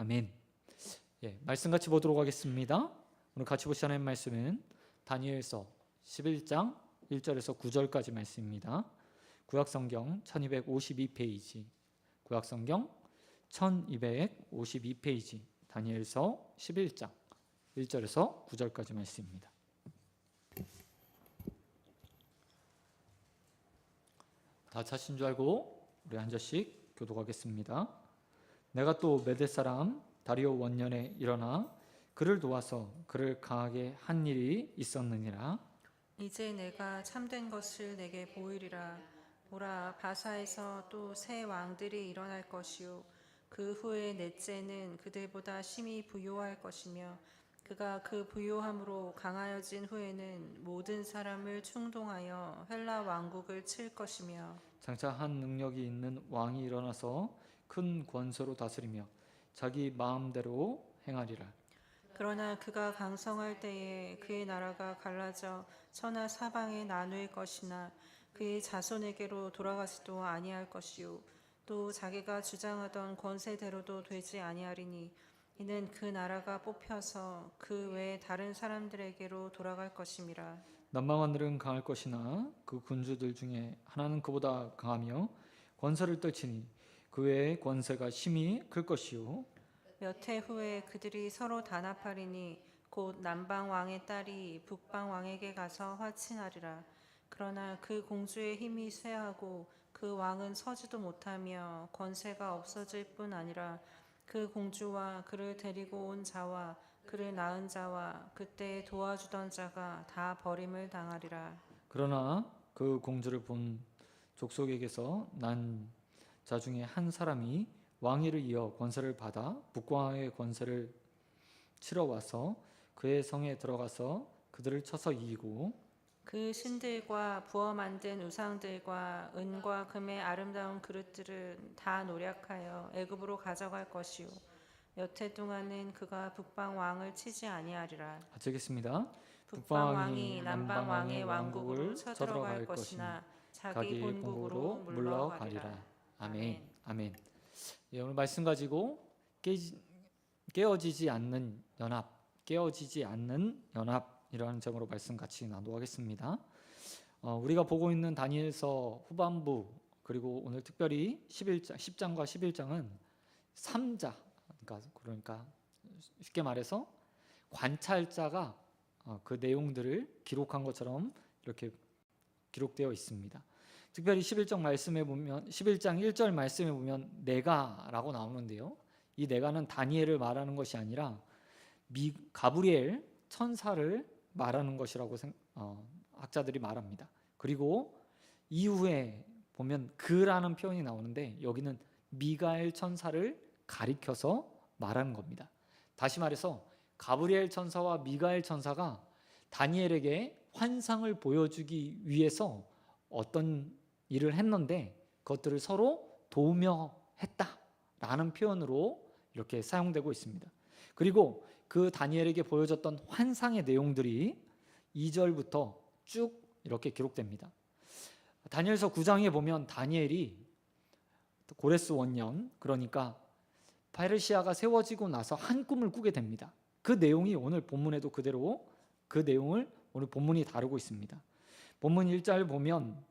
아멘. 말씀 같이 보도록 하겠습니다. 오늘 같이 보실 하나님 말씀은 다니엘서 11장 1절에서 9절까지 말씀입니다. 구약성경 1252페이지, 구약성경 1252페이지, 다니엘서 11장 1절에서 9절까지 말씀입니다. 다 찾으신 줄 알고 우리 한 절씩 교독하겠습니다. 내가 또 메대 사람 다리오 원년에 일어나 그를 도와서 그를 강하게 한 일이 있었느니라. 이제 내가 참된 것을 내게 보이리라. 보라, 바사에서 또 새 왕들이 일어날 것이요 그 후에 넷째는 그들보다 심히 부요할 것이며 그가 그 부요함으로 강하여진 후에는 모든 사람을 충동하여 헬라 왕국을 칠 것이며 장차 한 능력이 있는 왕이 일어나서 큰 권세로 다스리며 자기 마음대로 행하리라. 그러나 그가 강성할 때에 그의 나라가 갈라져 서나 사방에 나누일 것이나 그의 자손에게로 돌아가지도 아니할 것이요 또 자기가 주장하던 권세대로도 되지 아니하리니 이는 그 나라가 뽑혀서 그 외 다른 사람들에게로 돌아갈 것임이라. 남방하늘은 강할 것이나 그 군주들 중에 하나는 그보다 강하며 권세를 떨치니 그 외의 권세가 심히 클 것이요 몇 해 후에 그들이 서로 단합하리니 곧 남방 왕의 딸이 북방 왕에게 가서 화친하리라. 그러나 그 공주의 힘이 쇠하고 그 왕은 서지도 못하며 권세가 없어질 뿐 아니라 그 공주와 그를 데리고 온 자와 그를 낳은 자와 그때 도와주던 자가 다 버림을 당하리라. 그러나 그 공주를 본 족속에게서 난 자 중에 한 사람이 왕위를 이어 권세를 받아 북왕의 권세를 치러 와서 그의 성에 들어가서 그들을 쳐서 이기고 그 신들과 부어 만든 우상들과 은과 금의 아름다운 그릇들은 다 노략하여 애굽으로 가져갈 것이요 몇 해 동안은 그가 북방 왕을 치지 아니하리라. 같이 읽겠습니다. 북방 왕이 남방 왕의 왕국으로 쳐들어갈 것이나 자기 본국으로 물러가리라. 아멘. 아멘. 오늘 말씀 가지고 깨어지지 않는 연합이라는 점으로 말씀 같이 나누겠습니다. 우리가 보고 있는 다니엘서 후반부 그리고 오늘 특별히 10장과 11장은 3자, 그러니까 쉽게 말해서 관찰자가 그 내용들을 기록한 것처럼 이렇게 기록되어 있습니다. 특별히 11장 1절 말씀에 보면 내가라고 나오는데요. 이 내가는 다니엘을 말하는 것이 아니라 가브리엘 천사를 말하는 것이라고 학자들이 말합니다. 그리고 이후에 보면 그라는 표현이 나오는데 여기는 미가엘 천사를 가리켜서 말하는 겁니다. 다시 말해서 가브리엘 천사와 미가엘 천사가 다니엘에게 환상을 보여주기 위해서 어떤 일을 했는데 그것들을 서로 도우며 했다라는 표현으로 이렇게 사용되고 있습니다. 그리고 그 다니엘에게 보여줬던 환상의 내용들이 2절부터 쭉 이렇게 기록됩니다. 다니엘서 9장에 보면 다니엘이 고레스 원년, 그러니까 페르시아가 세워지고 나서 한 꿈을 꾸게 됩니다. 그 내용이 오늘 본문에도 그대로 그 내용을 오늘 본문이 다루고 있습니다. 본문 1절 보면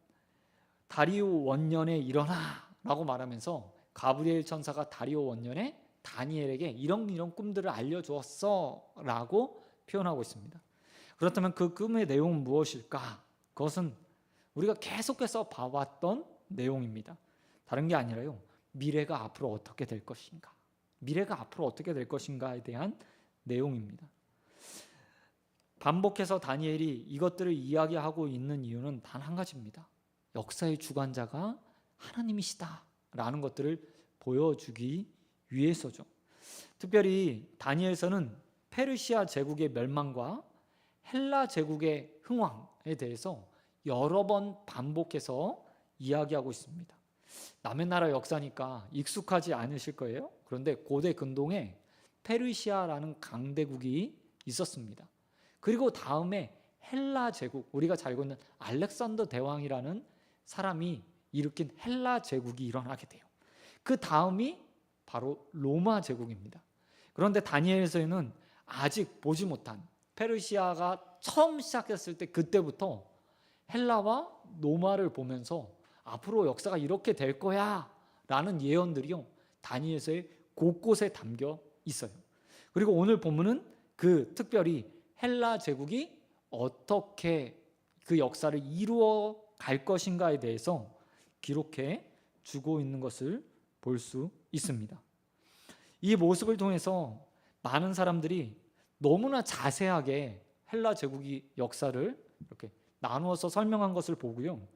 다리오 원년에 일어나 라고 말하면서 가브리엘 천사가 다리오 원년에 다니엘에게 이런 꿈들을 알려주었어 라고 표현하고 있습니다. 그렇다면 그 꿈의 내용은 무엇일까? 그것은 우리가 계속해서 봐왔던 내용입니다. 다른 게 아니라요, 미래가 앞으로 어떻게 될 것인가에 대한 내용입니다. 반복해서 다니엘이 이것들을 이야기하고 있는 이유는 단 한 가지입니다. 역사의 주관자가 하나님이시다라는 것들을 보여주기 위해서죠. 특별히 다니엘서는 페르시아 제국의 멸망과 헬라 제국의 흥왕에 대해서 여러 번 반복해서 이야기하고 있습니다. 남의 나라 역사니까 익숙하지 않으실 거예요. 그런데 고대 근동에 페르시아라는 강대국이 있었습니다. 그리고 다음에 헬라 제국, 우리가 잘 알고 있는 알렉산더 대왕이라는 사람이 일으킨 헬라 제국이 일어나게 돼요. 그 다음이 바로 로마 제국입니다. 그런데 다니엘서에는 아직 보지 못한, 페르시아가 처음 시작했을 때 그때부터 헬라와 로마를 보면서 앞으로 역사가 이렇게 될 거야 라는 예언들이요, 다니엘서에 곳곳에 담겨 있어요. 그리고 오늘 본문은 그 특별히 헬라 제국이 어떻게 그 역사를 이루어 갈 것인가에 대해서 기록해 주고 있는 것을 볼 수 있습니다. 이 모습을 통해서 많은 사람들이 너무나 자세하게 헬라 제국의 역사를 이렇게 나누어서 설명한 것을 보고요,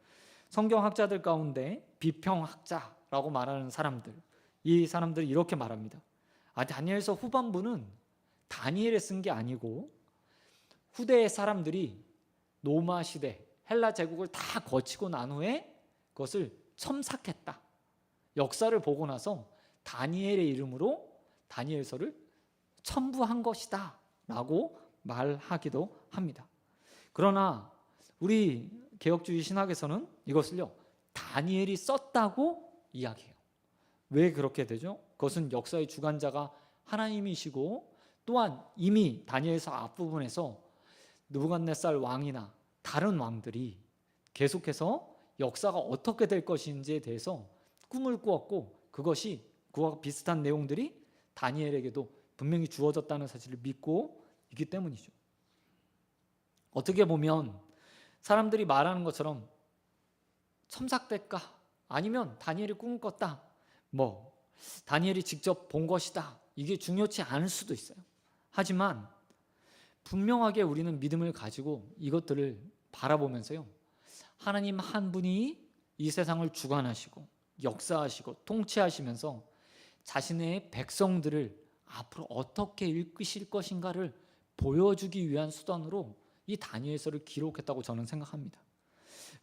성경학자들 가운데 비평학자라고 말하는 사람들, 이 사람들이 이렇게 말합니다. 다니엘서 후반부는 다니엘이 쓴 게 아니고 후대의 사람들이 로마 시대, 헬라 제국을 다 거치고 난 후에 그것을 첨삭했다. 역사를 보고 나서 다니엘의 이름으로 다니엘서를 첨부한 것이다 라고 말하기도 합니다. 그러나 우리 개혁주의 신학에서는 이것을요, 다니엘이 썼다고 이야기해요. 왜 그렇게 되죠? 그것은 역사의 주관자가 하나님이시고, 또한 이미 다니엘서 앞부분에서 느부갓네살 왕이나 다른 왕들이 계속해서 역사가 어떻게 될 것인지에 대해서 꿈을 꾸었고, 그것이 그와 비슷한 내용들이 다니엘에게도 분명히 주어졌다는 사실을 믿고 있기 때문이죠. 어떻게 보면 사람들이 말하는 것처럼 첨삭될까, 아니면 다니엘이 꿈을 꿨다, 다니엘이 직접 본 것이다, 이게 중요치 않을 수도 있어요. 하지만 분명하게 우리는 믿음을 가지고 이것들을 바라보면서요, 하나님 한 분이 이 세상을 주관하시고 역사하시고 통치하시면서 자신의 백성들을 앞으로 어떻게 이끄실 것인가를 보여주기 위한 수단으로 이 다니엘서를 기록했다고 저는 생각합니다.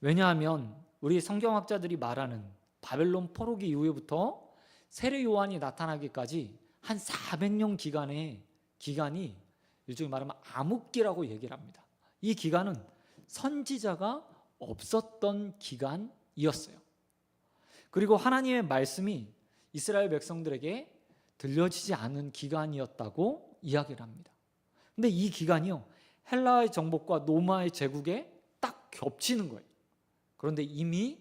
왜냐하면 우리 성경학자들이 말하는 바벨론 포로기 이후부터 세례 요한이 나타나기까지 한 400년 기간이 일종의 말하면 암흑기라고 얘기를 합니다. 이 기간은 선지자가 없었던 기간이었어요. 그리고 하나님의 말씀이 이스라엘 백성들에게 들려지지 않은 기간이었다고 이야기를 합니다. 근데 이 기간이요, 헬라의 정복과 로마의 제국에 딱 겹치는 거예요. 그런데 이미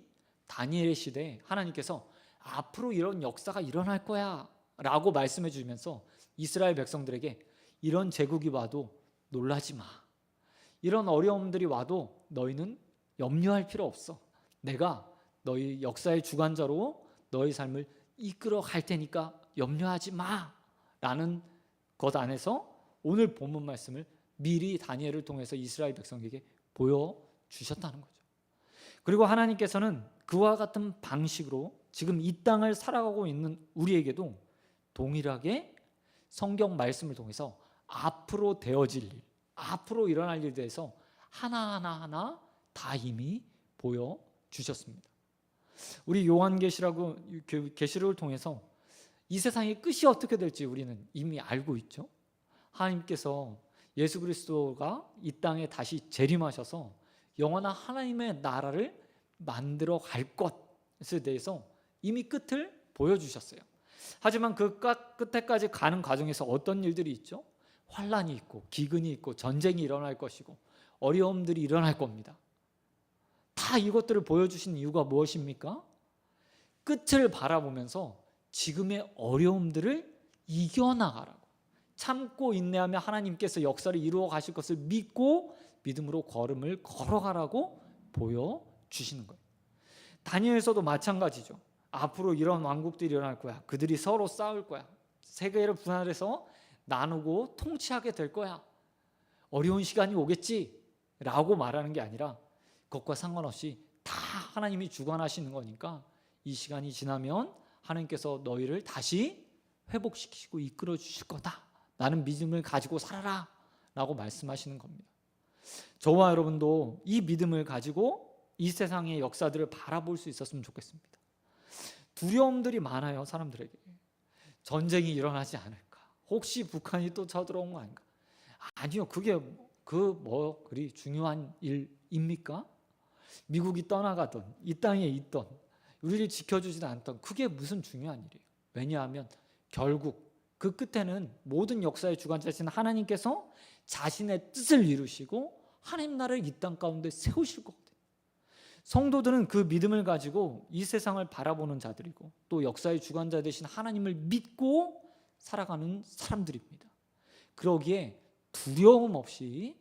다니엘의 시대에 하나님께서 앞으로 이런 역사가 일어날 거야 라고 말씀해 주면서 이스라엘 백성들에게 이런 제국이 와도 놀라지 마, 이런 어려움들이 와도 너희는 염려할 필요 없어, 내가 너희 역사의 주관자로 너희 삶을 이끌어 갈 테니까 염려하지 마 라는 것 안에서 오늘 본문 말씀을 미리 다니엘을 통해서 이스라엘 백성에게 보여주셨다는 거죠. 그리고 하나님께서는 그와 같은 방식으로 지금 이 땅을 살아가고 있는 우리에게도 동일하게 성경 말씀을 통해서 앞으로 되어질 일, 앞으로 일어날 일에 대해서 하나하나 다 이미 보여주셨습니다. 우리 요한계시라고 계시록을 통해서 이 세상의 끝이 어떻게 될지 우리는 이미 알고 있죠. 하나님께서 예수 그리스도가 이 땅에 다시 재림하셔서 영원한 하나님의 나라를 만들어 갈 것에 대해서 이미 끝을 보여주셨어요. 하지만 그 끝에까지 가는 과정에서 어떤 일들이 있죠? 환란이 있고 기근이 있고 전쟁이 일어날 것이고 어려움들이 일어날 겁니다. 다 이것들을 보여주신 이유가 무엇입니까? 끝을 바라보면서 지금의 어려움들을 이겨나가라고, 참고 인내하며 하나님께서 역사를 이루어 가실 것을 믿고 믿음으로 걸음을 걸어가라고 보여주시는 거예요. 다니엘서도 마찬가지죠. 앞으로 이런 왕국들이 일어날 거야, 그들이 서로 싸울 거야, 세계를 분할해서 나누고 통치하게 될 거야, 어려운 시간이 오겠지 라고 말하는 게 아니라 그것과 상관없이 다 하나님이 주관하시는 거니까 이 시간이 지나면 하나님께서 너희를 다시 회복시키시고 이끌어 주실 거다, 나는 믿음을 가지고 살아라 라고 말씀하시는 겁니다. 저와 여러분도 이 믿음을 가지고 이 세상의 역사들을 바라볼 수 있었으면 좋겠습니다. 두려움들이 많아요, 사람들에게. 전쟁이 일어나지 않을까, 혹시 북한이 또 쳐들어온 거 아닌가. 아니요, 그게 그리 중요한 일입니까? 미국이 떠나가던 이 땅에 있던 우리를 지켜주지도 않던 그게 무슨 중요한 일이에요. 왜냐하면 결국 그 끝에는 모든 역사의 주관자신 하나님께서 자신의 뜻을 이루시고 하나님 나라를 이 땅 가운데 세우실 거거든요. 성도들은 그 믿음을 가지고 이 세상을 바라보는 자들이고 또 역사의 주관자 되신 하나님을 믿고 살아가는 사람들입니다. 그러기에 두려움 없이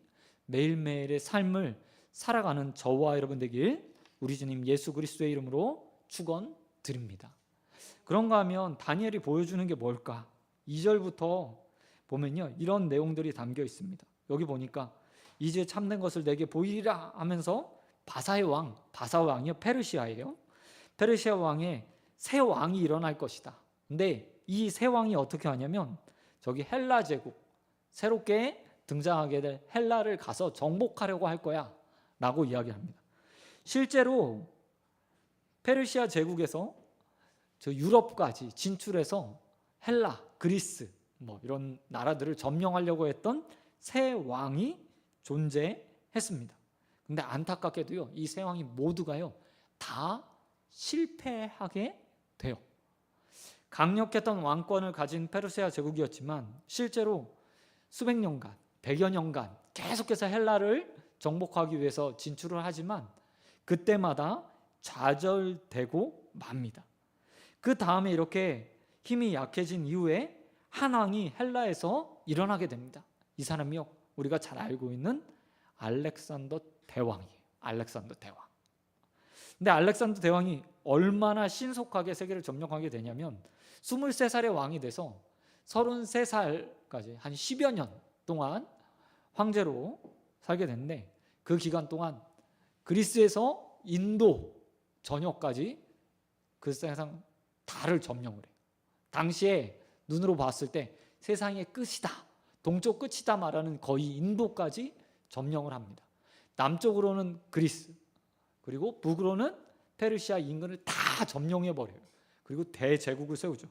매일매일의 삶을 살아가는 저와 여러분 되길 우리 주님 예수 그리스도의 이름으로 축원드립니다. 그런가 하면 다니엘이 보여주는 게 뭘까? 2절부터 보면요, 이런 내용들이 담겨 있습니다. 여기 보니까 이제 참된 것을 내게 보이리라 하면서 바사의 왕, 바사 왕이요, 페르시아예요. 페르시아 왕의 새 왕이 일어날 것이다. 근데 이 새 왕이 어떻게 하냐면 저기 헬라 제국, 새롭게 등장하게 될 헬라를 가서 정복하려고 할 거야 라고 이야기합니다. 실제로 페르시아 제국에서 저 유럽까지 진출해서 헬라, 그리스 이런 나라들을 점령하려고 했던 새 왕이 존재했습니다. 근데 안타깝게도요, 이 새 왕이 모두가요 다 실패하게 돼요. 강력했던 왕권을 가진 페르시아 제국이었지만 실제로 수백 년간, 100여 년간 계속해서 헬라를 정복하기 위해서 진출을 하지만 그때마다 좌절되고 맙니다. 그 다음에 이렇게 힘이 약해진 이후에 한 왕이 헬라에서 일어나게 됩니다. 이 사람이요, 우리가 잘 알고 있는 알렉산더 대왕이에요. 알렉산더 대왕. 근데 알렉산더 대왕이 얼마나 신속하게 세계를 점령하게 되냐면 23살의 왕이 돼서 33살까지 한 10여 년 동안 황제로 살게 됐는데 그 기간 동안 그리스에서 인도 전역까지 그 세상 다를 점령을 해요. 당시에 눈으로 봤을 때 세상의 끝이다, 동쪽 끝이다 말하는 거의 인도까지 점령을 합니다. 남쪽으로는 그리스, 그리고 북으로는 페르시아 인근을 다 점령해버려요. 그리고 대제국을 세우죠.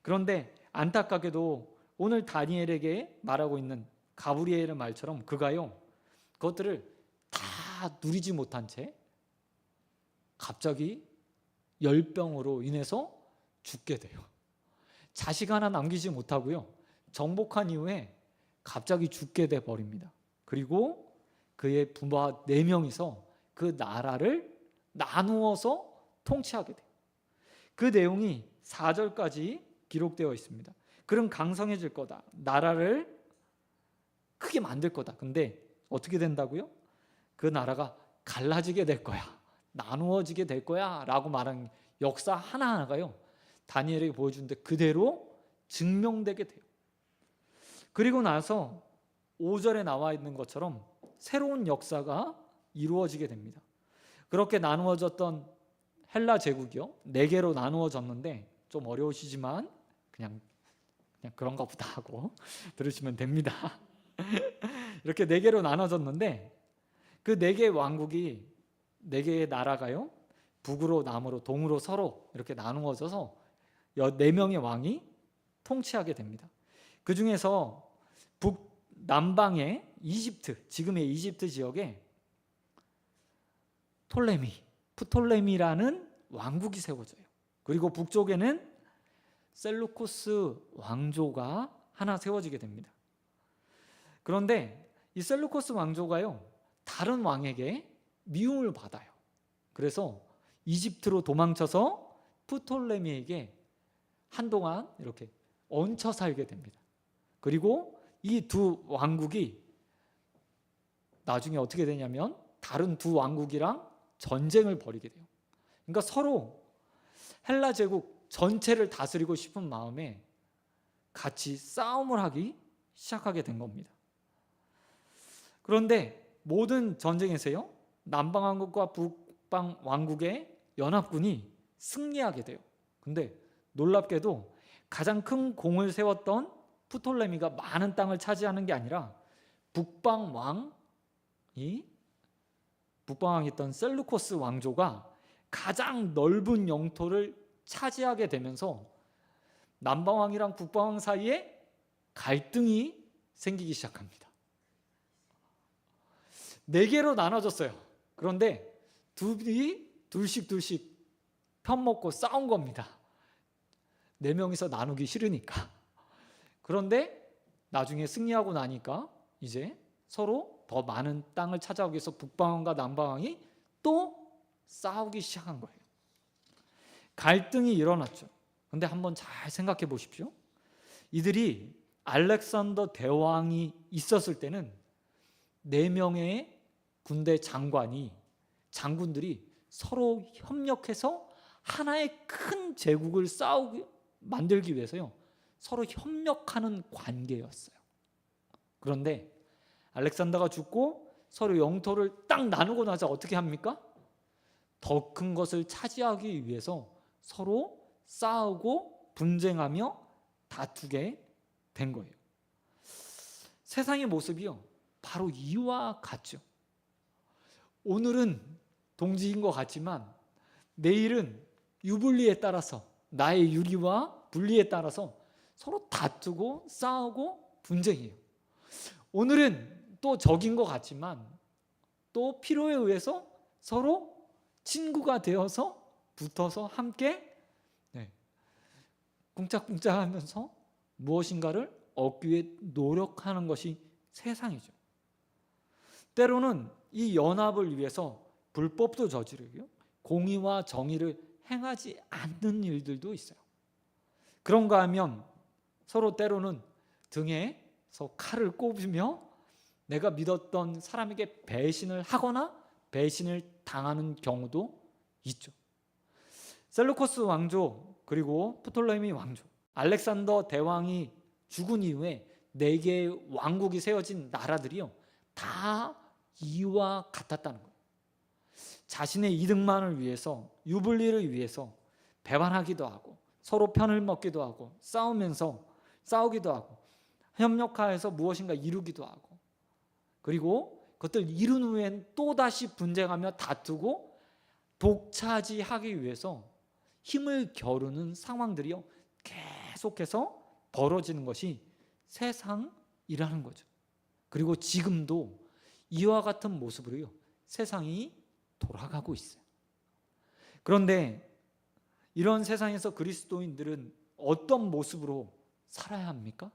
그런데 안타깝게도 오늘 다니엘에게 말하고 있는 가브리엘의 말처럼 그가요, 그것들을 다 누리지 못한 채 갑자기 열병으로 인해서 죽게 돼요. 자식 하나 남기지 못하고요, 정복한 이후에 갑자기 죽게 돼 버립니다. 그리고 그의 부하 4명이서 그 나라를 나누어서 통치하게 돼요. 그 내용이 4절까지 기록되어 있습니다. 그럼 강성해질 거다, 나라를 크게 만들 거다. 근데 어떻게 된다고요? 그 나라가 갈라지게 될 거야, 나누어지게 될 거야 라고 말한 역사 하나하나가요 다니엘에게 보여주는데 그대로 증명되게 돼요. 그리고 나서 5절에 나와 있는 것처럼 새로운 역사가 이루어지게 됩니다. 그렇게 나누어졌던 헬라 제국이요, 4개로 나누어졌는데 좀 어려우시지만 그냥 그런가 보다 하고 들으시면 됩니다. 이렇게 4개로 나눠졌는데 그 4개의 왕국이, 4개의 나라가요 북으로 남으로 동으로 서로 이렇게 나누어져서 4명의 왕이 통치하게 됩니다. 그 중에서 남방의 이집트, 지금의 이집트 지역에 프톨레미라는 왕국이 세워져요. 그리고 북쪽에는 셀루코스 왕조가 하나 세워지게 됩니다. 그런데 이 셀루코스 왕조가요 다른 왕에게 미움을 받아요. 그래서 이집트로 도망쳐서 프톨레미에게 한동안 이렇게 얹혀 살게 됩니다. 그리고 이 두 왕국이 나중에 어떻게 되냐면 다른 두 왕국이랑 전쟁을 벌이게 돼요. 그러니까 서로 헬라 제국 전체를 다스리고 싶은 마음에 같이 싸움을 하기 시작하게 된 겁니다. 그런데 모든 전쟁에서요 남방 왕국과 북방 왕국의 연합군이 승리하게 돼요. 근데 놀랍게도 가장 큰 공을 세웠던 프톨레미가 많은 땅을 차지하는 게 아니라 북방왕이 있던 셀루코스 왕조가 가장 넓은 영토를 차지하게 되면서 남방왕이랑 북방왕 사이에 갈등이 생기기 시작합니다. 4개로 나눠졌어요. 그런데 둘씩 편먹고 싸운 겁니다. 4명이서 나누기 싫으니까. 그런데 나중에 승리하고 나니까 이제 서로 더 많은 땅을 차지하기 위해서 북방왕과 남방왕이 또 싸우기 시작한 거예요. 갈등이 일어났죠. 근데 한번 잘 생각해 보십시오. 이들이 알렉산더 대왕이 있었을 때는 4명의 군대 장군들이 서로 협력해서 하나의 큰 제국을 만들기 위해서요, 서로 협력하는 관계였어요. 그런데 알렉산더가 죽고 서로 영토를 딱 나누고 나서 어떻게 합니까? 더 큰 것을 차지하기 위해서 서로 싸우고 분쟁하며 다투게 된 거예요. 세상의 모습이요, 바로 이와 같죠. 오늘은 동지인 것 같지만 내일은 유불리에 따라서, 나의 유리와 분리에 따라서 서로 다투고 싸우고 분쟁해요. 오늘은 또 적인 것 같지만 또 필요에 의해서 서로 친구가 되어서 붙어서 함께 꿍짝꿍짝하면서 무엇인가를 얻기 위해 노력하는 것이 세상이죠. 때로는 이 연합을 위해서 불법도 저지르고요, 공의와 정의를 행하지 않는 일들도 있어요. 그런가 하면 서로 때로는 등에서 칼을 꼽으며 내가 믿었던 사람에게 배신을 하거나 배신을 당하는 경우도 있죠. 셀루커스 왕조 그리고 프톨레미 왕조, 알렉산더 대왕이 죽은 이후에 4개의 왕국이 세워진 나라들이요, 다 이와 같았다는 거예요. 자신의 이득만을 위해서, 유불리를 위해서 배반하기도 하고 서로 편을 먹기도 하고 싸우기도 하고 협력하여서 무엇인가 이루기도 하고, 그리고 그것들 이룬 후엔 또다시 분쟁하며 다투고 독차지하기 위해서 힘을 겨루는 상황들이요, 계속해서 벌어지는 것이 세상이라는 거죠. 그리고 지금도 이와 같은 모습으로요, 세상이 돌아가고 있어요. 그런데 이런 세상에서 그리스도인들은 어떤 모습으로 살아야 합니까?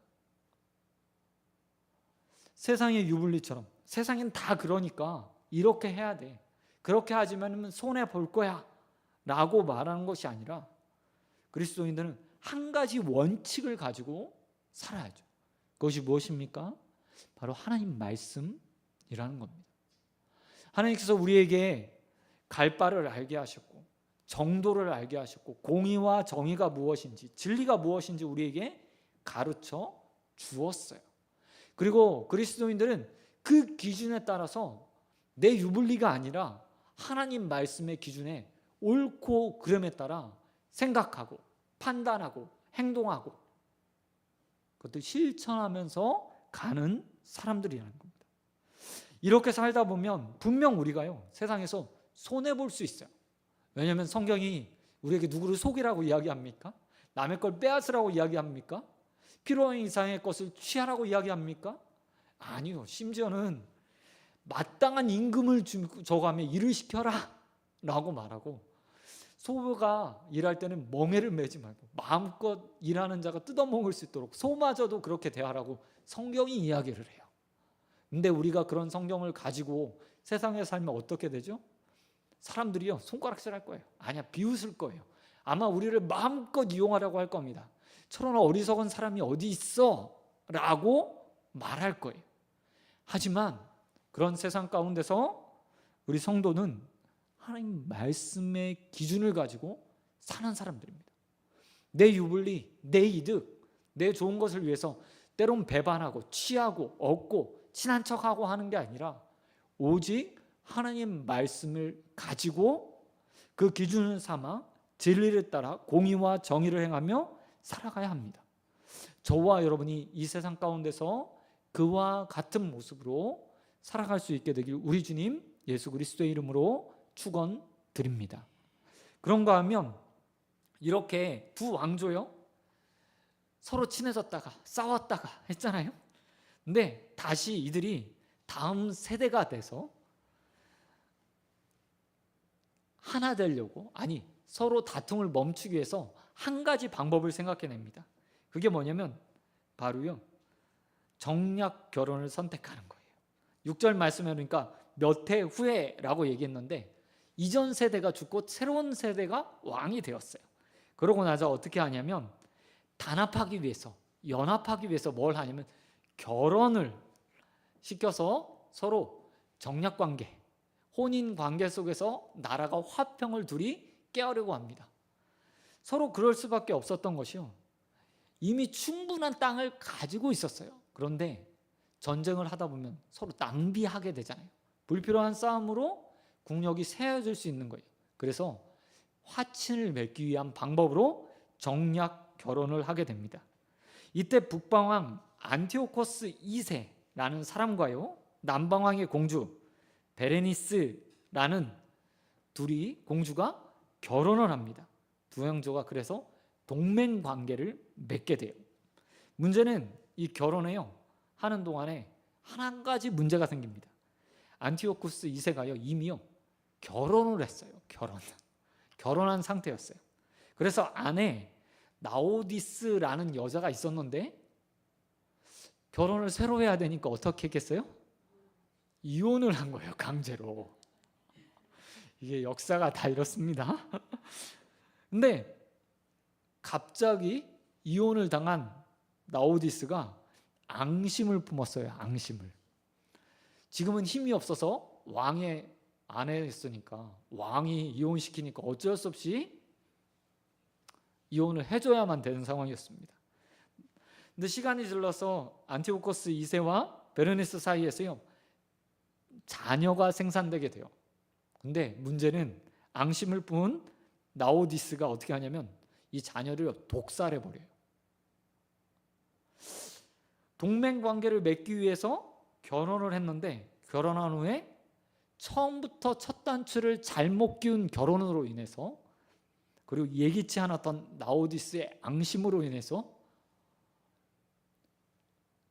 세상의 유불리처럼 세상엔 다 그러니까 이렇게 해야 돼, 그렇게 하지만 손해 볼 거야 라고 말하는 것이 아니라 그리스도인들은 한 가지 원칙을 가지고 살아야죠. 그것이 무엇입니까? 바로 하나님 말씀이라는 겁니다. 하나님께서 우리에게 갈 바를 알게 하셨고 정도를 알게 하셨고 공의와 정의가 무엇인지, 진리가 무엇인지 우리에게 가르쳐 주었어요. 그리고 그리스도인들은 그 기준에 따라서 내 유불리가 아니라 하나님 말씀의 기준에 옳고 그름에 따라 생각하고 판단하고 행동하고 그것도 실천하면서 가는 사람들이라는 겁니다. 이렇게 살다 보면 분명 우리가요, 세상에서 손해볼 수 있어요. 왜냐하면 성경이 우리에게 누구를 속이라고 이야기합니까? 남의 걸 빼앗으라고 이야기합니까? 필요한 이상의 것을 취하라고 이야기합니까? 아니요. 심지어는 마땅한 임금을 줘가며 일을 시켜라 라고 말하고, 소가 일할 때는 멍에를 매지 말고 마음껏 일하는 자가 뜯어먹을 수 있도록 소마저도 그렇게 대하라고 성경이 이야기를 해요. 근데 우리가 그런 성경을 가지고 세상에 살면 어떻게 되죠? 사람들이요, 손가락질 할 거예요. 아니야, 비웃을 거예요. 아마 우리를 마음껏 이용하려고 할 겁니다. 저런 어리석은 사람이 어디 있어? 라고 말할 거예요. 하지만 그런 세상 가운데서 우리 성도는 하나님 말씀의 기준을 가지고 사는 사람들입니다. 내 유불리, 내 이득, 내 좋은 것을 위해서 때론 배반하고 취하고 얻고 친한 척하고 하는 게 아니라 오직 하나님 말씀을 가지고 그 기준을 삼아 진리를 따라 공의와 정의를 행하며 살아가야 합니다. 저와 여러분이 이 세상 가운데서 그와 같은 모습으로 살아갈 수 있게 되길 우리 주님 예수 그리스도의 이름으로 축원드립니다. 그런가 하면 이렇게 두 왕조요, 서로 친해졌다가 싸웠다가 했잖아요. 근데 다시 이들이 다음 세대가 돼서 하나 되려고, 아니 서로 다툼을 멈추기 위해서 한 가지 방법을 생각해냅니다. 그게 뭐냐면 바로요 정략 결혼을 선택하는 거예요. 6절 말씀에 보니까 몇 해 후에라고 얘기했는데 이전 세대가 죽고 새로운 세대가 왕이 되었어요. 그러고 나서 어떻게 하냐면 단합하기 위해서, 연합하기 위해서 뭘 하냐면 결혼을 시켜서 서로 정략관계, 혼인관계 속에서 나라가 화평을 둘이 깨우려고 합니다. 서로 그럴 수밖에 없었던 것이요, 이미 충분한 땅을 가지고 있었어요. 그런데 전쟁을 하다 보면 서로 낭비하게 되잖아요. 불필요한 싸움으로 국력이 세워질 수 있는 거예요. 그래서 화친을 맺기 위한 방법으로 정략 결혼을 하게 됩니다. 이때 북방왕 안티오코스 2세라는 사람과요 남방왕의 공주 베레니스라는 둘이 공주가 결혼을 합니다. 두 왕조가 그래서 동맹 관계를 맺게 돼요. 문제는 이 결혼해요 하는 동안에 한 가지 문제가 생깁니다. 안티오코스 2세가요 이미요 결혼을 했어요. 결혼한 상태였어요. 그래서 아내 나오디스라는 여자가 있었는데 결혼을 새로 해야 되니까 어떻게 했겠어요? 이혼을 한 거예요, 강제로. 이게 역사가 다 이렇습니다. 근데 갑자기 이혼을 당한 나오디스가 앙심을 품었어요. 앙심을. 지금은 힘이 없어서 왕의 아내였으니까 왕이 이혼시키니까 어쩔 수 없이 이혼을 해줘야만 되는 상황이었습니다. 근데 시간이 흘러서 안티오코스 2세와 베르니스 사이에서요 자녀가 생산되게 돼요. 근데 문제는 앙심을 품은 나오디스가 어떻게 하냐면 이 자녀를 독살해버려요. 동맹관계를 맺기 위해서 결혼을 했는데 결혼한 후에 처음부터 첫 단추를 잘못 끼운 결혼으로 인해서 그리고 예기치 않았던 나오디스의 앙심으로 인해서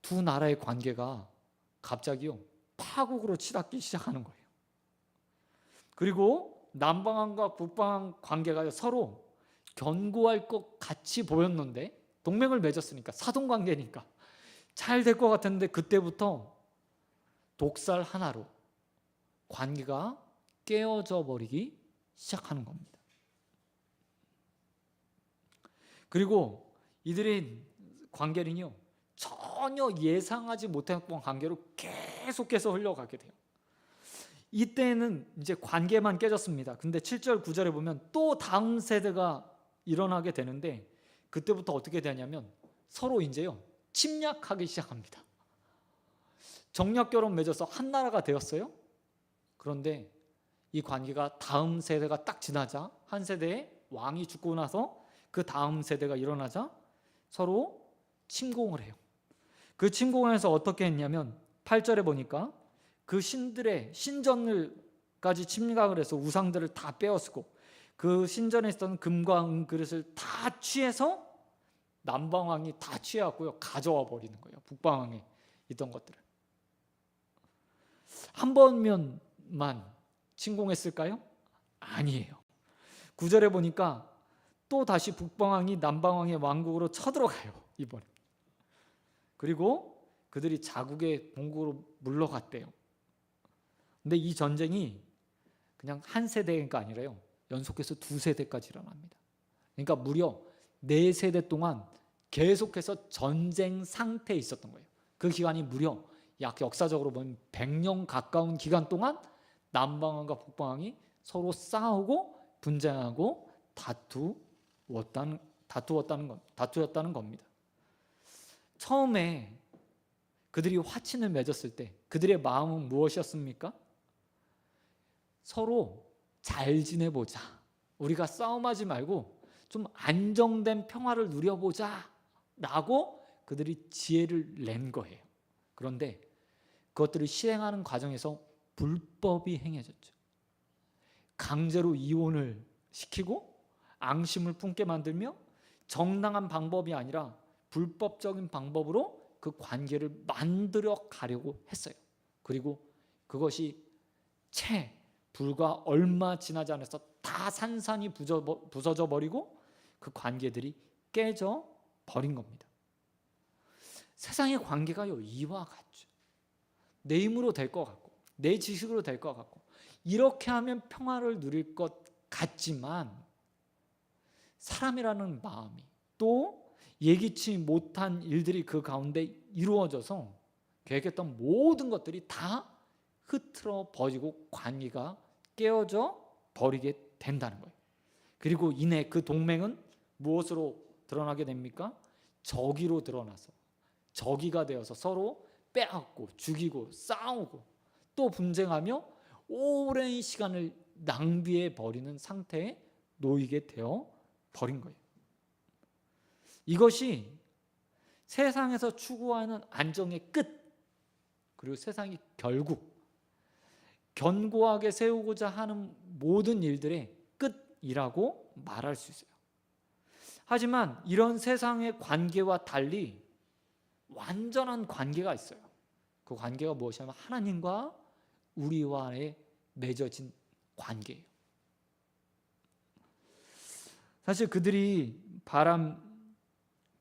두 나라의 관계가 갑자기요 파국으로 치닫기 시작하는 거예요. 그리고 남방왕과 북방왕 관계가 서로 견고할 것 같이 보였는데 동맹을 맺었으니까 사돈관계니까 잘 될 것 같았는데 그때부터 독살 하나로 관계가 깨어져 버리기 시작하는 겁니다. 그리고 이들의 관계는요 전혀 예상하지 못했던 관계로 계속해서 흘러가게 돼요. 이때는 이제 관계만 깨졌습니다. 근데 7절 9절에 보면 또 다음 세대가 일어나게 되는데 그때부터 어떻게 되냐면 서로 이제요 침략하기 시작합니다. 정략 결혼 맺어서 한 나라가 되었어요. 그런데 이 관계가 다음 세대가 딱 지나자 한 세대의 왕이 죽고 나서 그 다음 세대가 일어나자 서로 침공을 해요. 그 침공에서 어떻게 했냐면 8절에 보니까 그 신들의 신전을까지 침략을 해서 우상들을 다 빼앗고 그 신전에 있던 금과 은 그릇을 다 취해서 남방왕이 다 취해갖고요 가져와 버리는 거예요. 북방왕에 있던 것들을. 한 번면만 침공했을까요? 아니에요. 9절에 보니까 또 다시 북방왕이 남방왕의 왕국으로 쳐들어가요. 이번에. 그리고 그들이 자국의 본국으로 물러갔대요. 근데 이 전쟁이 그냥 한 세대가 아니라요 연속해서 두 세대까지 일어납니다. 그러니까 무려 4세대 동안 계속해서 전쟁 상태에 있었던 거예요. 그 기간이 무려 약 역사적으로 보면 100년 가까운 기간 동안 남방왕과 북방왕이 서로 싸우고 분쟁하고 다투었다는 겁니다. 처음에 그들이 화친을 맺었을 때 그들의 마음은 무엇이었습니까? 서로 잘 지내보자. 우리가 싸움하지 말고 좀 안정된 평화를 누려보자 라고 그들이 지혜를 낸 거예요. 그런데 그것들을 실행하는 과정에서 불법이 행해졌죠. 강제로 이혼을 시키고 앙심을 품게 만들며 정당한 방법이 아니라 불법적인 방법으로 그 관계를 만들어 가려고 했어요. 그리고 그것이 불과 얼마 지나지 않아서 다 산산이 부서져 버리고 그 관계들이 깨져 버린 겁니다. 세상의 관계가요, 이와 같죠. 내 힘으로 될 것 같고 내 지식으로 될 것 같고 이렇게 하면 평화를 누릴 것 같지만 사람이라는 마음이 또 예기치 못한 일들이 그 가운데 이루어져서 계획했던 모든 것들이 다 흐트러 버리고 관계가 깨어져 버리게 된다는 거예요. 그리고 이내 그 동맹은 무엇으로 드러나게 됩니까? 적의로 드러나서 적의가 되어서 서로 빼앗고 죽이고 싸우고 또 분쟁하며 오랜 시간을 낭비해 버리는 상태에 놓이게 되어 버린 거예요. 이것이 세상에서 추구하는 안정의 끝, 그리고 세상이 결국 견고하게 세우고자 하는 모든 일들의 끝이라고 말할 수 있어요. 하지만 이런 세상의 관계와 달리 완전한 관계가 있어요. 그 관계가 무엇이냐면 하나님과 우리와의 맺어진 관계예요. 사실 그들이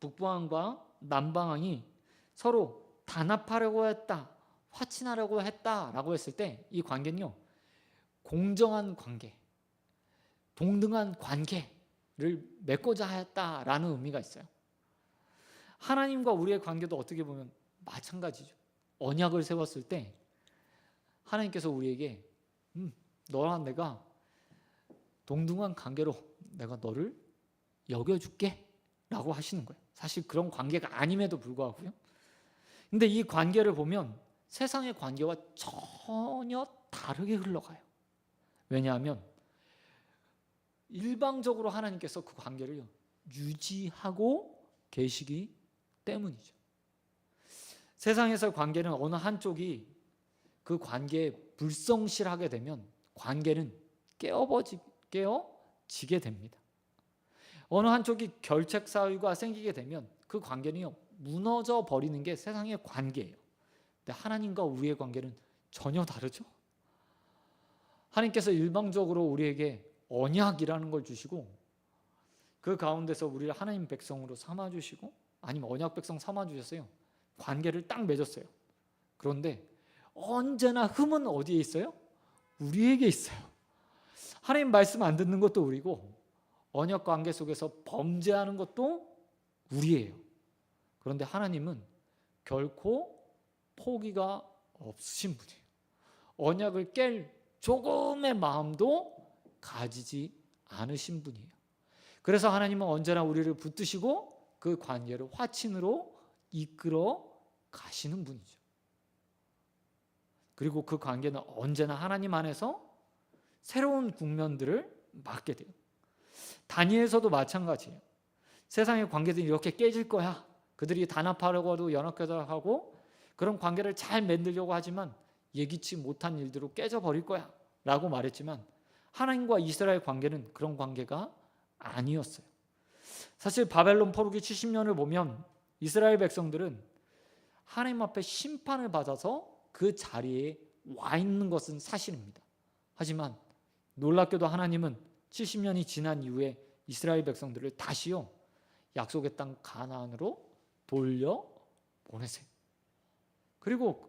북방왕과 남방왕이 서로 단합하려고 했다, 화친하려고 했다라고 했을 때 이 관계는요, 공정한 관계, 동등한 관계를 맺고자 했다라는 의미가 있어요. 하나님과 우리의 관계도 어떻게 보면 마찬가지죠. 언약을 세웠을 때 하나님께서 우리에게 너랑 내가 동등한 관계로 내가 너를 여겨줄게 라고 하시는 거예요. 사실 그런 관계가 아님에도 불구하고요. 근데 이 관계를 보면 세상의 관계와 전혀 다르게 흘러가요. 왜냐하면 일방적으로 하나님께서 그 관계를 유지하고 계시기 때문이죠. 세상에서 관계는 어느 한쪽이 그 관계에 불성실하게 되면 관계는 깨어지게 됩니다. 어느 한쪽이 결책 사유가 생기게 되면 그 관계는 무너져 버리는 게 세상의 관계예요. 근데 하나님과 우리의 관계는 전혀 다르죠. 하나님께서 일방적으로 우리에게 언약이라는 걸 주시고 그 가운데서 우리를 하나님 백성으로 삼아주시고 아니면 언약 백성 삼아주셨어요. 관계를 딱 맺었어요. 그런데 언제나 흠은 어디에 있어요? 우리에게 있어요. 하나님 말씀 안 듣는 것도 우리고 언약 관계 속에서 범죄하는 것도 우리예요. 그런데 하나님은 결코 포기가 없으신 분이에요. 언약을 깰 조금의 마음도 가지지 않으신 분이에요. 그래서 하나님은 언제나 우리를 붙드시고 그 관계를 화친으로 이끌어 가시는 분이죠. 그리고 그 관계는 언제나 하나님 안에서 새로운 국면들을 맞게 돼요. 다니엘서도 마찬가지예요. 세상의 관계들이 이렇게 깨질 거야. 그들이 단합하려고 해도 연합하려고 하고 그런 관계를 잘 만들려고 하지만 예기치 못한 일들로 깨져버릴 거야 라고 말했지만 하나님과 이스라엘 관계는 그런 관계가 아니었어요. 사실 바벨론 포로기 70년을 보면 이스라엘 백성들은 하나님 앞에 심판을 받아서 그 자리에 와 있는 것은 사실입니다. 하지만 놀랍게도 하나님은 70년이 지난 이후에 이스라엘 백성들을 다시요 약속의 땅 가나안으로 돌려보내세요. 그리고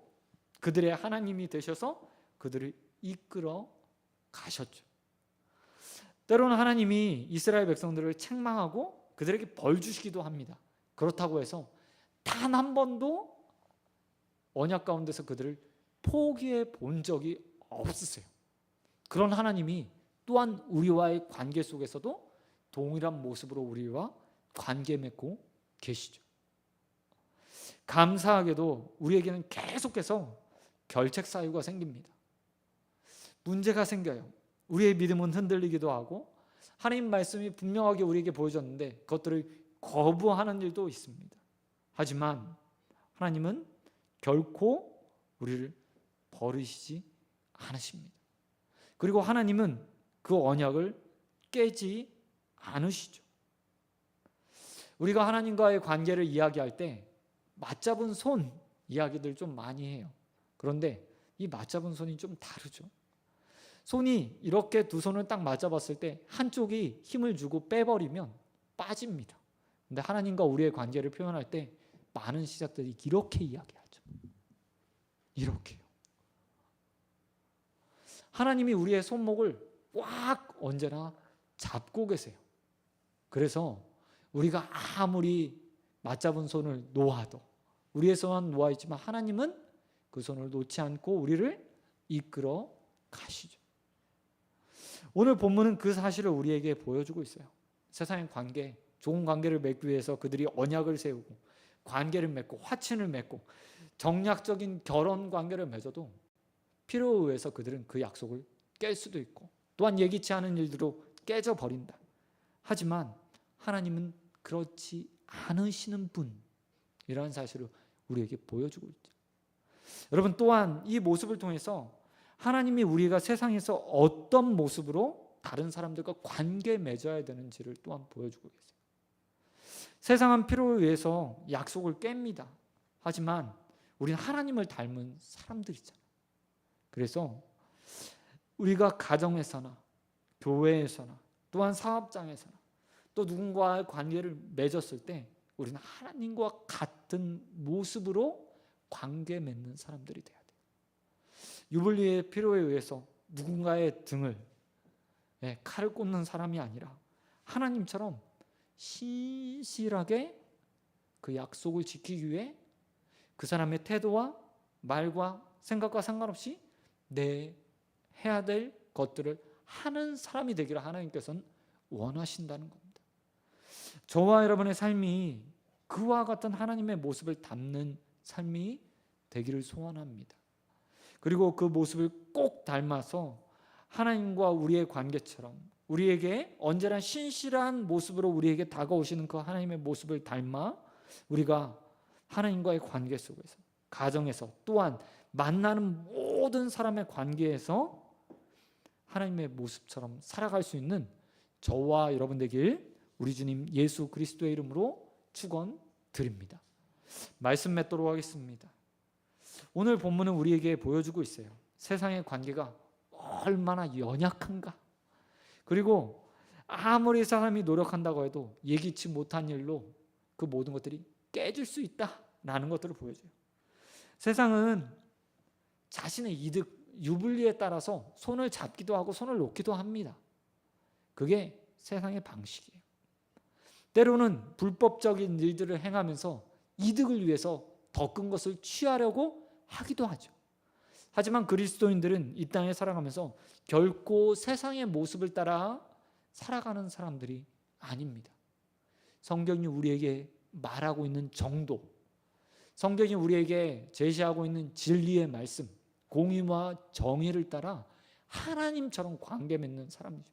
그들의 하나님이 되셔서 그들을 이끌어 가셨죠. 때로는 하나님이 이스라엘 백성들을 책망하고 그들에게 벌 주시기도 합니다. 그렇다고 해서 단 한 번도 언약 가운데서 그들을 포기해 본 적이 없으세요. 그런 하나님이 또한 우리와의 관계 속에서도 동일한 모습으로 우리와 관계 맺고 계시죠. 감사하게도 우리에게는 계속해서 결책 사유가 생깁니다. 문제가 생겨요. 우리의 믿음은 흔들리기도 하고 하나님 말씀이 분명하게 우리에게 보여졌는데 그것들을 거부하는 일도 있습니다. 하지만 하나님은 결코 우리를 버리시지 않으십니다. 그리고 하나님은 그 언약을 깨지 않으시죠. 우리가 하나님과의 관계를 이야기할 때 맞잡은 손 이야기들 좀 많이 해요. 그런데 이 맞잡은 손이 좀 다르죠. 손이 이렇게 두 손을 딱 맞잡았을 때 한쪽이 힘을 주고 빼버리면 빠집니다. 근데 하나님과 우리의 관계를 표현할 때 많은 신학자들이 이렇게 이야기하죠. 이렇게요. 하나님이 우리의 손목을 꽉 언제나 잡고 계세요. 그래서 우리가 아무리 맞잡은 손을 놓아도, 우리의 손은 놓아있지만 하나님은 그 손을 놓지 않고 우리를 이끌어 가시죠. 오늘 본문은 그 사실을 우리에게 보여주고 있어요. 세상의 관계, 좋은 관계를 맺기 위해서 그들이 언약을 세우고 관계를 맺고 화친을 맺고 정략적인 결혼 관계를 맺어도 필요에 의해서 그들은 그 약속을 깰 수도 있고 또한 예기치 않은 일들로 깨져버린다. 하지만 하나님은 그렇지 않으시는 분이라는 사실을 우리에게 보여주고 있죠. 여러분, 또한 이 모습을 통해서 하나님이 우리가 세상에서 어떤 모습으로 다른 사람들과 관계 맺어야 되는지를 또한 보여주고 계세요. 세상은 필요에 의해서 약속을 깹니다. 하지만 우리는 하나님을 닮은 사람들이잖아요. 그래서 우리가 가정에서나 교회에서나 또한 사업장에서나 또 누군가와의 관계를 맺었을 때 우리는 하나님과 같은 모습으로 관계 맺는 사람들이 돼야 돼요. 유불리의 필요에 의해서 누군가의 등을 칼을 꽂는 사람이 아니라 하나님처럼 신실하게 그 약속을 지키기 위해 그 사람의 태도와 말과 생각과 상관없이 내 해야 될 것들을 하는 사람이 되기를 하나님께서는 원하신다는 겁니다. 저와 여러분의 삶이 그와 같은 하나님의 모습을 담는 삶이 되기를 소원합니다. 그리고 그 모습을 꼭 닮아서 하나님과 우리의 관계처럼 우리에게 언제나 신실한 모습으로 우리에게 다가오시는 그 하나님의 모습을 닮아 우리가 하나님과의 관계 속에서, 가정에서, 또한 만나는 모든 사람의 관계에서 하나님의 모습처럼 살아갈 수 있는 저와 여러분 되길 우리 주님 예수 그리스도의 이름으로 축원드립니다. 말씀 맺도록 하겠습니다. 오늘 본문은 우리에게 보여주고 있어요. 세상의 관계가 얼마나 연약한가. 그리고 아무리 사람이 노력한다고 해도 예기치 못한 일로 그 모든 것들이 깨질 수 있다라는 것들을 보여줘요. 세상은 자신의 이득, 유불리에 따라서 손을 잡기도 하고 손을 놓기도 합니다. 그게 세상의 방식이에요. 때로는 불법적인 일들을 행하면서 이득을 위해서 더 큰 것을 취하려고 하기도 하죠. 하지만 그리스도인들은 이 땅에 살아가면서 결코 세상의 모습을 따라 살아가는 사람들이 아닙니다. 성경이 우리에게 말하고 있는 정도, 성경이 우리에게 제시하고 있는 진리의 말씀, 공의와 정의를 따라 하나님처럼 관계 맺는 사람이죠.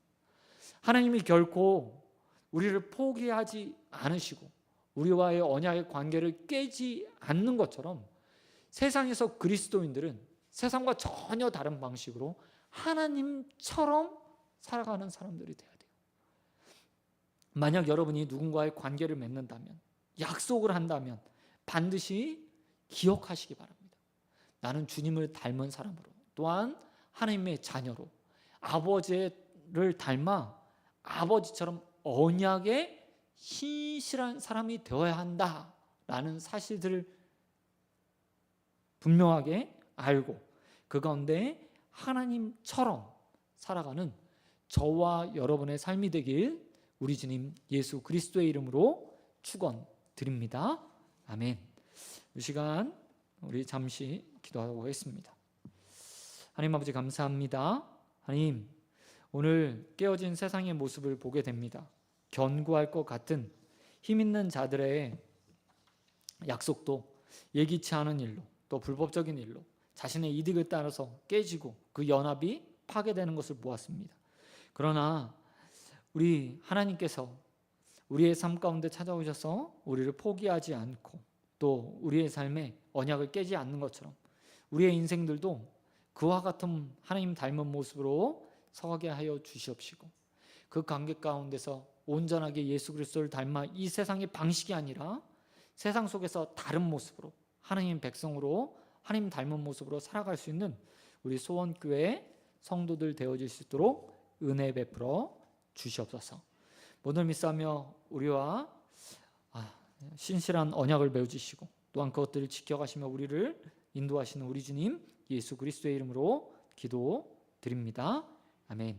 하나님이 결코 우리를 포기하지 않으시고 우리와의 언약의 관계를 깨지 않는 것처럼 세상에서 그리스도인들은 세상과 전혀 다른 방식으로 하나님처럼 살아가는 사람들이 돼야 돼요. 만약 여러분이 누군가의 관계를 맺는다면, 약속을 한다면 반드시 기억하시기 바랍니다. 나는 주님을 닮은 사람으로, 또한 하나님의 자녀로 아버지를 닮아 아버지처럼 언약에 신실한 사람이 되어야 한다라는 사실들을 분명하게 알고 그 가운데 하나님처럼 살아가는 저와 여러분의 삶이 되길 우리 주님 예수 그리스도의 이름으로 축원드립니다. 아멘. 이 시간 우리 잠시 기도하고 하겠습니다. 하나님 아버지 감사합니다. 하나님, 오늘 깨어진 세상의 모습을 보게 됩니다. 견고할 것 같은 힘 있는 자들의 약속도 예기치 않은 일로, 또 불법적인 일로 자신의 이득을 따라서 깨지고 그 연합이 파괴되는 것을 보았습니다. 그러나 우리 하나님께서 우리의 삶 가운데 찾아오셔서 우리를 포기하지 않고 또 우리의 삶에 언약을 깨지 않는 것처럼 우리의 인생들도 그와 같은 하나님 닮은 모습으로 서게 하여 주시옵시고 그 관계 가운데서 온전하게 예수 그리스도를 닮아 이 세상의 방식이 아니라 세상 속에서 다른 모습으로 하나님 백성으로 하나님 닮은 모습으로 살아갈 수 있는 우리 소원교회 성도들 되어질 수 있도록 은혜 베풀어 주시옵소서. 모든 믿사며 우리와 신실한 언약을 맺으시고 또한 그것들을 지켜가시며 우리를 인도하시는 우리 주님 예수 그리스도의 이름으로 기도드립니다. 아멘.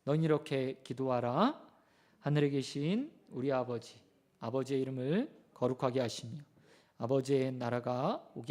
너희 이렇게 기도하라. 하늘에 계신 우리 아버지의 이름을 거룩하게 하시며 아버지의 나라가 오게